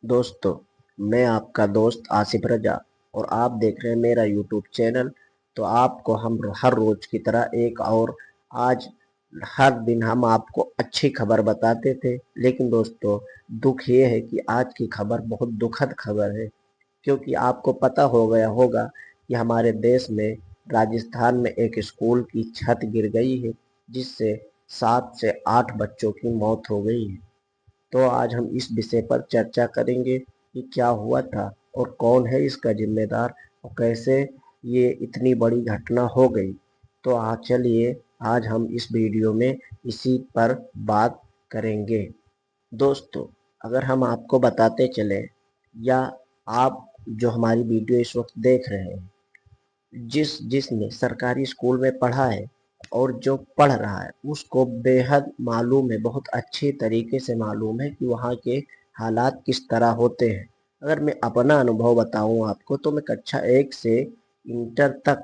दोस्तों, मैं आपका दोस्त आसिफ रजा और आप देख रहे हैं मेरा यूट्यूब चैनल। तो आपको हम हर रोज की तरह एक और आज हर दिन हम आपको अच्छी खबर बताते थे, लेकिन दोस्तों दुख ये है कि आज की खबर बहुत दुखद खबर है। क्योंकि आपको पता हो गया होगा कि हमारे देश में राजस्थान में एक स्कूल की छत गिर गई है, जिससे 7 से 8 बच्चों की मौत हो गई है। तो आज हम इस विषय पर चर्चा करेंगे कि क्या हुआ था और कौन है इसका जिम्मेदार और कैसे ये इतनी बड़ी घटना हो गई। तो चलिए आज हम इस वीडियो में इसी पर बात करेंगे। दोस्तों, अगर हम आपको बताते चले या आप जो हमारी वीडियो इस वक्त देख रहे हैं, जिसने सरकारी स्कूल में पढ़ा है और जो पढ़ रहा है उसको बेहद मालूम है, बहुत अच्छे तरीके से मालूम है कि वहाँ के हालात किस तरह होते हैं। अगर मैं अपना अनुभव बताऊं आपको तो मैं कक्षा 1 से इंटर तक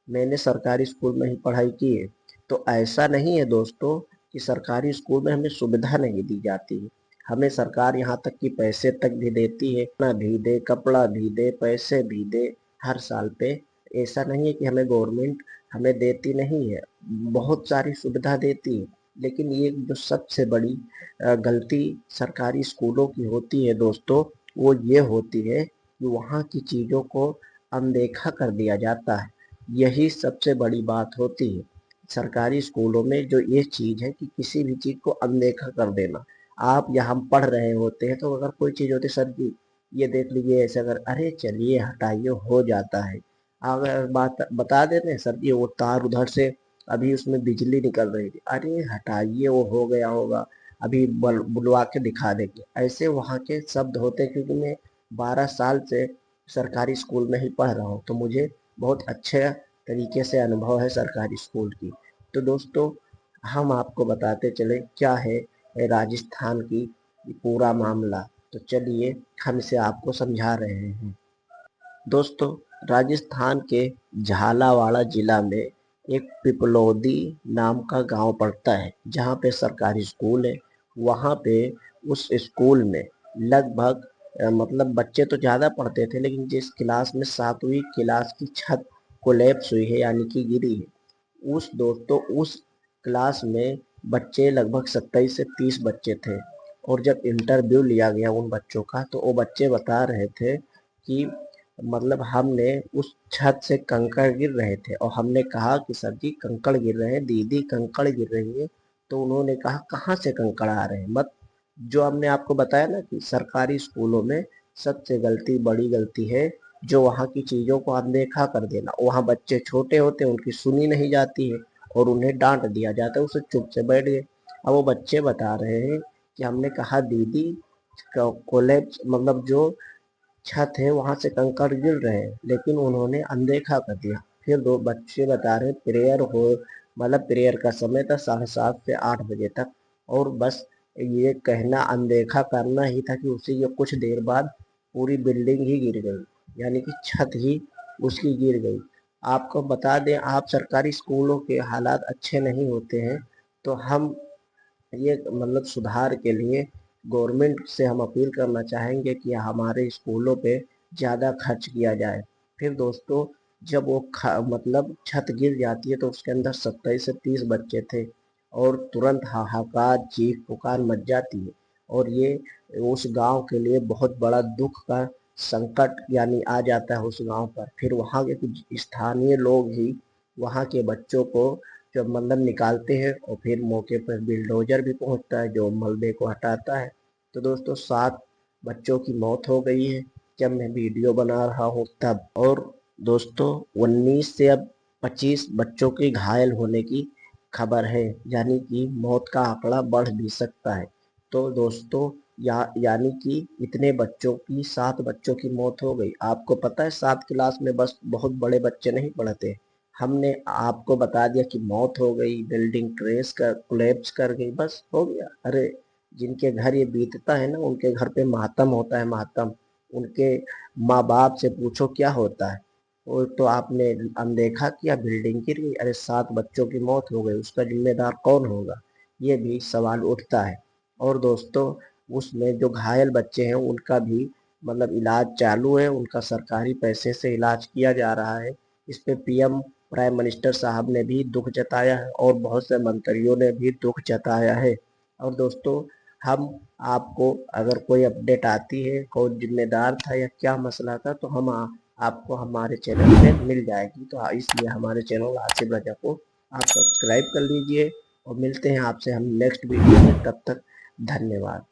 मैंने सरकारी स्कूल में ही पढ़ाई की है। तो ऐसा नहीं है दोस्तों कि सरकारी स्कूल में हमें सुविधा नहीं दी जाती है। हमें सरकार यहाँ तक कि पैसे तक भी देती है, खाना भी दे, कपड़ा भी दे, पैसे भी दे हर साल पे। ऐसा नहीं है कि हमें गवर्नमेंट हमें देती नहीं है, बहुत सारी सुविधा देती है। लेकिन ये जो सबसे बड़ी गलती सरकारी स्कूलों की होती है दोस्तों, वो ये होती है कि वहाँ की चीज़ों को अनदेखा कर दिया जाता है। यही सबसे बड़ी बात होती है सरकारी स्कूलों में, जो ये चीज़ है कि किसी भी चीज़ को अनदेखा कर देना। आप यहाँ पढ़ रहे होते हैं तो अगर कोई चीज़ होती है, सर जी ये देख लीजिए ऐसा अगर, अरे चलिए हटाइए हो जाता है। अगर बात बता देते हैं, सर जी वो तार उधर से अभी उसमें बिजली निकल रही थी, अरे हटाइए वो हो गया होगा, अभी बुलवा के दिखा देंगे। ऐसे वहाँ के शब्द होते हैं, क्योंकि मैं 12 साल से सरकारी स्कूल में ही पढ़ रहा हूँ तो मुझे बहुत अच्छे तरीके से अनुभव है सरकारी स्कूल की। तो दोस्तों हम आपको बताते चले क्या है राजस्थान की पूरा मामला। तो चलिए हम इसे आपको समझा रहे हैं। दोस्तों, राजस्थान के झालावाड़ जिला में एक पिपलौदी नाम का गांव पड़ता है, जहां पे सरकारी स्कूल है। वहां पे उस स्कूल में लगभग मतलब बच्चे तो ज़्यादा पढ़ते थे, लेकिन जिस क्लास में 7वीं क्लास की छत कोलैप्स हुई है यानी कि गिरी है, उस क्लास में बच्चे लगभग 27 से 30 बच्चे थे। और जब इंटरव्यू लिया गया उन बच्चों का तो वो बच्चे बता रहे थे कि मतलब हमने उस छत से कंकड़ गिर रहे थे और हमने कहा कि सर जी कंकड़ गिर रहे हैं, दीदी कंकड़ गिर रही है। तो उन्होंने कहा कहाँ से कंकड़ आ रहे हैं, मत जो हमने आपको बताया ना कि सरकारी स्कूलों में सबसे बड़ी गलती है जो वहाँ की चीज़ों को अनदेखा कर देना। वहाँ बच्चे छोटे होते हैं, उनकी सुनी नहीं जाती है और उन्हें डांट दिया जाता है, उसे चुप से बैठ गए। अब वो बच्चे बता रहे हैं कि हमने कहा दीदी कोलेप्स मतलब जो छत है वहां से कंकड़ गिर रहे हैं, लेकिन उन्होंने अनदेखा कर दिया। फिर दो बच्चे बता रहे प्रेयर हो, मतलब प्रेयर का समय था 7:30 से 8 बजे तक, और बस ये कहना अनदेखा करना ही था कि उसी के कुछ देर बाद पूरी बिल्डिंग ही गिर गई, यानी कि छत ही उसकी गिर गई। आपको बता दें, आप सरकारी स्कूलों के हालात अच्छे नहीं होते हैं तो हम ये मतलब सुधार के लिए गवर्नमेंट से हम अपील करना चाहेंगे कि हमारे स्कूलों पे ज़्यादा खर्च किया जाए। फिर दोस्तों जब वो मतलब छत गिर जाती है तो उसके अंदर 27 से 30 बच्चे थे और तुरंत हाहाकार चीख पुकार मच जाती है। और ये उस गांव के लिए बहुत बड़ा दुख का संकट यानी आ जाता है उस गांव पर। फिर वहाँ के कुछ स्थानीय लोग ही वहाँ के बच्चों को जब मतलब निकालते हैं और फिर मौके पर बिल्डोजर भी पहुंचता है जो मलबे को हटाता है। तो दोस्तों 7 बच्चों की मौत हो गई है जब मैं वीडियो बना रहा हूँ तब। और दोस्तों 19 से अब 25 बच्चों के घायल होने की खबर है, यानी कि मौत का आंकड़ा बढ़ भी सकता है। तो दोस्तों यानी कि इतने बच्चों की 7 बच्चों की मौत हो गई। आपको पता है 7 क्लास में बस बहुत बड़े बच्चे नहीं पढ़ते। हमने आपको बता दिया कि मौत हो गई, बिल्डिंग ट्रेस कर कोलैप्स कर गई, बस हो गया। अरे जिनके घर ये बीतता है ना उनके घर पे मातम होता है, मातम। उनके माँ बाप से पूछो क्या होता है। वो तो आपने अनदेखा किया, बिल्डिंग गिर गई, अरे 7 बच्चों की मौत हो गई, उसका जिम्मेदार कौन होगा, ये भी सवाल उठता है। और दोस्तों उसमें जो घायल बच्चे हैं उनका भी मतलब इलाज चालू है, उनका सरकारी पैसे से इलाज किया जा रहा है। इस पे पीएम प्राइम मिनिस्टर साहब ने भी दुख जताया है और बहुत से मंत्रियों ने भी दुख जताया है। और दोस्तों, हम आपको अगर कोई अपडेट आती है, कौन जिम्मेदार था या क्या मसला था, तो हम आपको हमारे चैनल पे मिल जाएगी। तो इसलिए हमारे चैनल आसिफ रजा को आप सब्सक्राइब कर लीजिए और मिलते हैं आपसे हम नेक्स्ट वीडियो में। तब तक धन्यवाद।